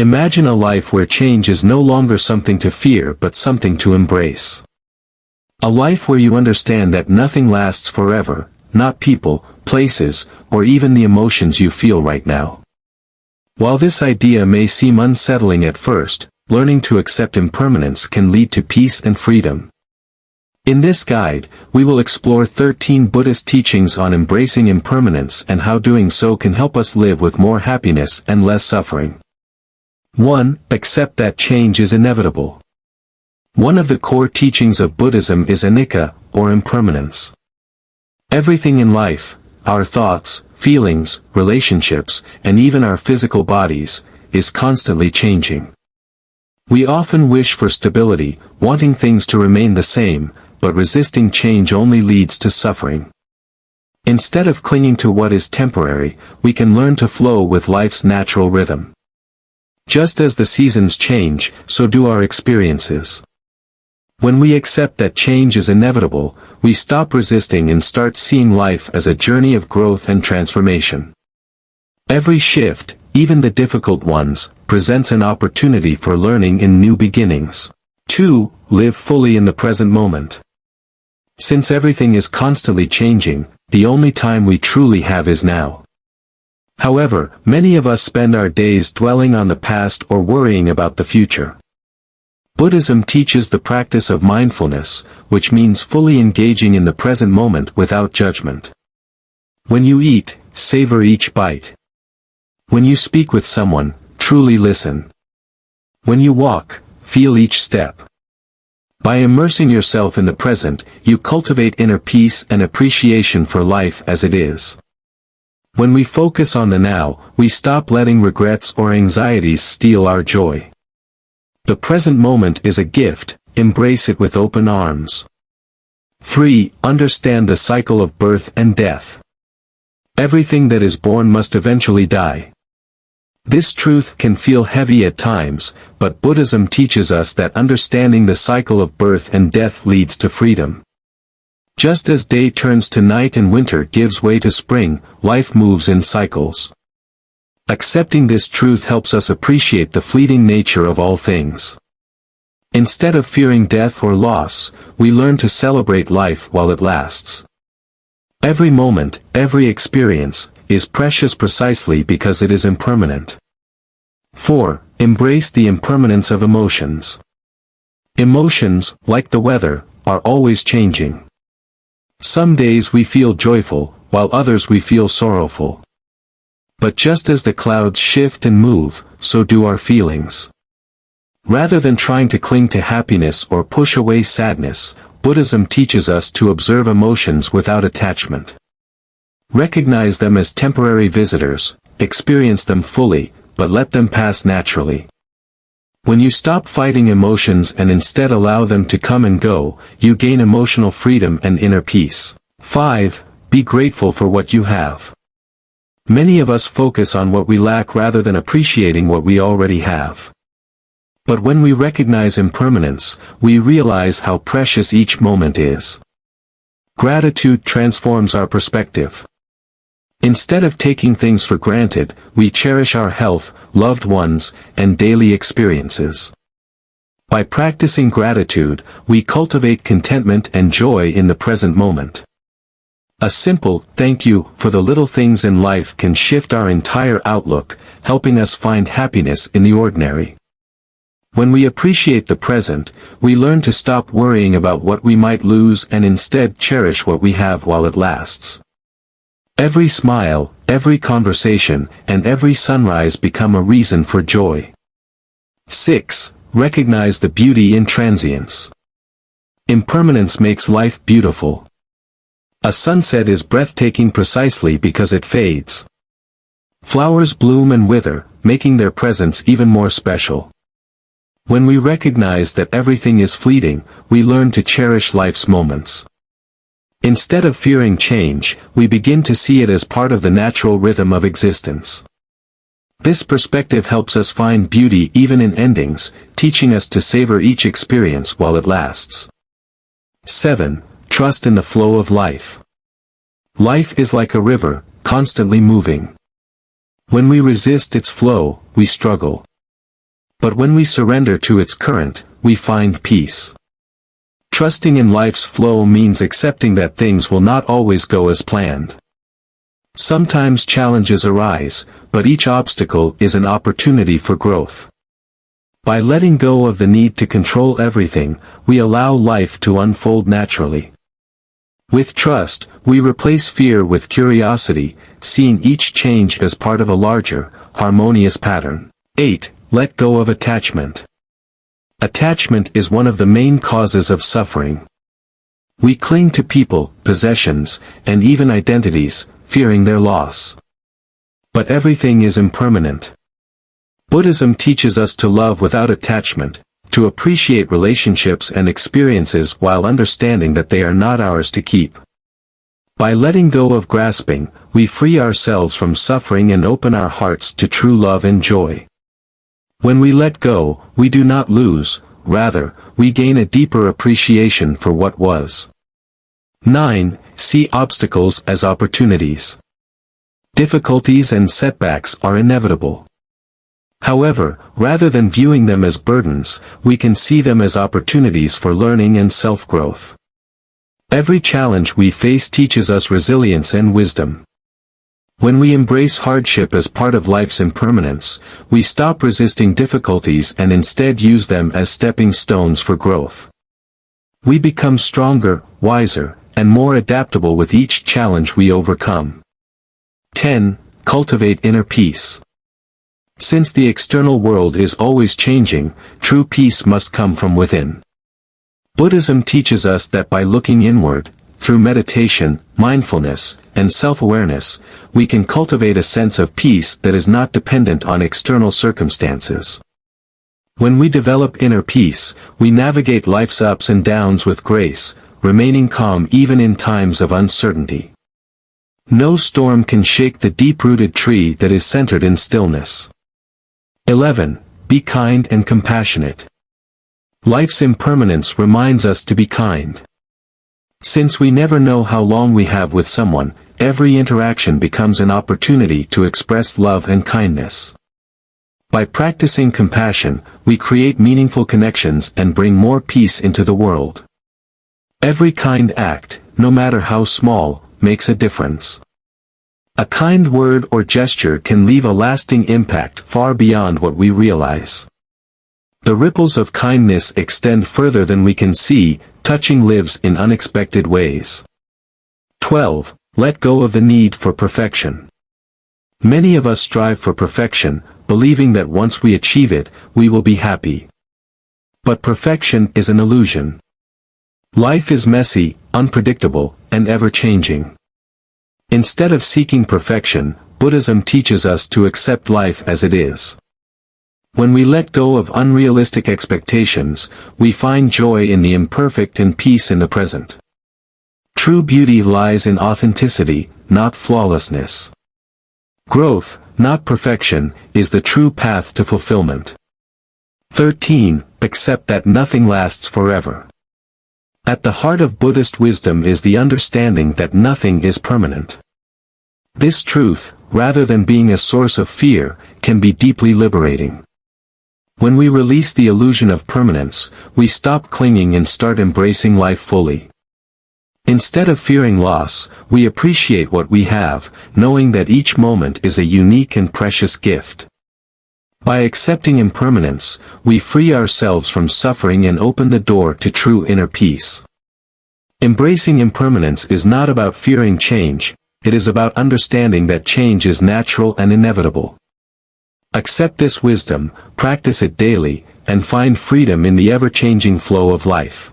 Imagine a life where change is no longer something to fear but something to embrace. A life where you understand that nothing lasts forever, not people, places, or even the emotions you feel right now. While this idea may seem unsettling at first, learning to accept impermanence can lead to peace and freedom. In this guide, we will explore 13 Buddhist teachings on embracing impermanence and how doing so can help us live with more happiness and less suffering. 1. Accept that change is inevitable. One of the core teachings of Buddhism is anicca, or impermanence. Everything in life, our thoughts, feelings, relationships, and even our physical bodies, is constantly changing. We often wish for stability, wanting things to remain the same, but resisting change only leads to suffering. Instead of clinging to what is temporary, we can learn to flow with life's natural rhythm. Just as the seasons change, so do our experiences. When we accept that change is inevitable, we stop resisting and start seeing life as a journey of growth and transformation. Every shift, even the difficult ones, presents an opportunity for learning in new beginnings. 2. Live fully in the present moment. Since everything is constantly changing, the only time we truly have is now. However, many of us spend our days dwelling on the past or worrying about the future. Buddhism teaches the practice of mindfulness, which means fully engaging in the present moment without judgment. When you eat, savor each bite. When you speak with someone, truly listen. When you walk, feel each step. By immersing yourself in the present, you cultivate inner peace and appreciation for life as it is. When we focus on the now, we stop letting regrets or anxieties steal our joy. The present moment is a gift, embrace it with open arms. 3. Understand the cycle of birth and death. Everything that is born must eventually die. This truth can feel heavy at times, but Buddhism teaches us that understanding the cycle of birth and death leads to freedom. Just as day turns to night and winter gives way to spring, life moves in cycles. Accepting this truth helps us appreciate the fleeting nature of all things. Instead of fearing death or loss, we learn to celebrate life while it lasts. Every moment, every experience, is precious precisely because it is impermanent. 4. Embrace the impermanence of emotions. Emotions, like the weather, are always changing. Some days we feel joyful, while others we feel sorrowful. But just as the clouds shift and move, so do our feelings. Rather than trying to cling to happiness or push away sadness, Buddhism teaches us to observe emotions without attachment. Recognize them as temporary visitors, experience them fully, but let them pass naturally. When you stop fighting emotions and instead allow them to come and go, you gain emotional freedom and inner peace. 5. Be grateful for what you have. Many of us focus on what we lack rather than appreciating what we already have. But when we recognize impermanence, we realize how precious each moment is. Gratitude transforms our perspective. Instead of taking things for granted, we cherish our health, loved ones, and daily experiences. By practicing gratitude, we cultivate contentment and joy in the present moment. A simple thank you for the little things in life can shift our entire outlook, helping us find happiness in the ordinary. When we appreciate the present, we learn to stop worrying about what we might lose and instead cherish what we have while it lasts. Every smile, every conversation, and every sunrise become a reason for joy. 6. Recognize the beauty in transience. Impermanence makes life beautiful. A sunset is breathtaking precisely because it fades. Flowers bloom and wither, making their presence even more special. When we recognize that everything is fleeting, we learn to cherish life's moments. Instead of fearing change, we begin to see it as part of the natural rhythm of existence. This perspective helps us find beauty even in endings, teaching us to savor each experience while it lasts. 7. Trust in the flow of life. Life is like a river, constantly moving. When we resist its flow, we struggle. But when we surrender to its current, we find peace. Trusting in life's flow means accepting that things will not always go as planned. Sometimes challenges arise, but each obstacle is an opportunity for growth. By letting go of the need to control everything, we allow life to unfold naturally. With trust, we replace fear with curiosity, seeing each change as part of a larger, harmonious pattern. 8. Let go of attachment. Attachment is one of the main causes of suffering. We cling to people, possessions, and even identities, fearing their loss. But everything is impermanent. Buddhism teaches us to love without attachment, to appreciate relationships and experiences while understanding that they are not ours to keep. By letting go of grasping, we free ourselves from suffering and open our hearts to true love and joy. When we let go, we do not lose, rather, we gain a deeper appreciation for what was. 9. See obstacles as opportunities. Difficulties and setbacks are inevitable. However, rather than viewing them as burdens, we can see them as opportunities for learning and self-growth. Every challenge we face teaches us resilience and wisdom. When we embrace hardship as part of life's impermanence, we stop resisting difficulties and instead use them as stepping stones for growth. We become stronger, wiser, and more adaptable with each challenge we overcome. 10. Cultivate inner peace. Since the external world is always changing, true peace must come from within. Buddhism teaches us that by looking inward, through meditation, mindfulness, and self-awareness, we can cultivate a sense of peace that is not dependent on external circumstances. When we develop inner peace, we navigate life's ups and downs with grace, remaining calm even in times of uncertainty. No storm can shake the deep-rooted tree that is centered in stillness. 11. Be kind and compassionate. Life's impermanence reminds us to be kind. Since we never know how long we have with someone, every interaction becomes an opportunity to express love and kindness. By practicing compassion, we create meaningful connections and bring more peace into the world. Every kind act, no matter how small, makes a difference. A kind word or gesture can leave a lasting impact far beyond what we realize. The ripples of kindness extend further than we can see, touching lives in unexpected ways. 12. Let go of the need for perfection. Many of us strive for perfection, believing that once we achieve it, we will be happy. But perfection is an illusion. Life is messy, unpredictable, and ever-changing. Instead of seeking perfection, Buddhism teaches us to accept life as it is. When we let go of unrealistic expectations, we find joy in the imperfect and peace in the present. True beauty lies in authenticity, not flawlessness. Growth, not perfection, is the true path to fulfillment. 13. Accept that nothing lasts forever. At the heart of Buddhist wisdom is the understanding that nothing is permanent. This truth, rather than being a source of fear, can be deeply liberating. When we release the illusion of permanence, we stop clinging and start embracing life fully. Instead of fearing loss, we appreciate what we have, knowing that each moment is a unique and precious gift. By accepting impermanence, we free ourselves from suffering and open the door to true inner peace. Embracing impermanence is not about fearing change, it is about understanding that change is natural and inevitable. Accept this wisdom, practice it daily, and find freedom in the ever-changing flow of life.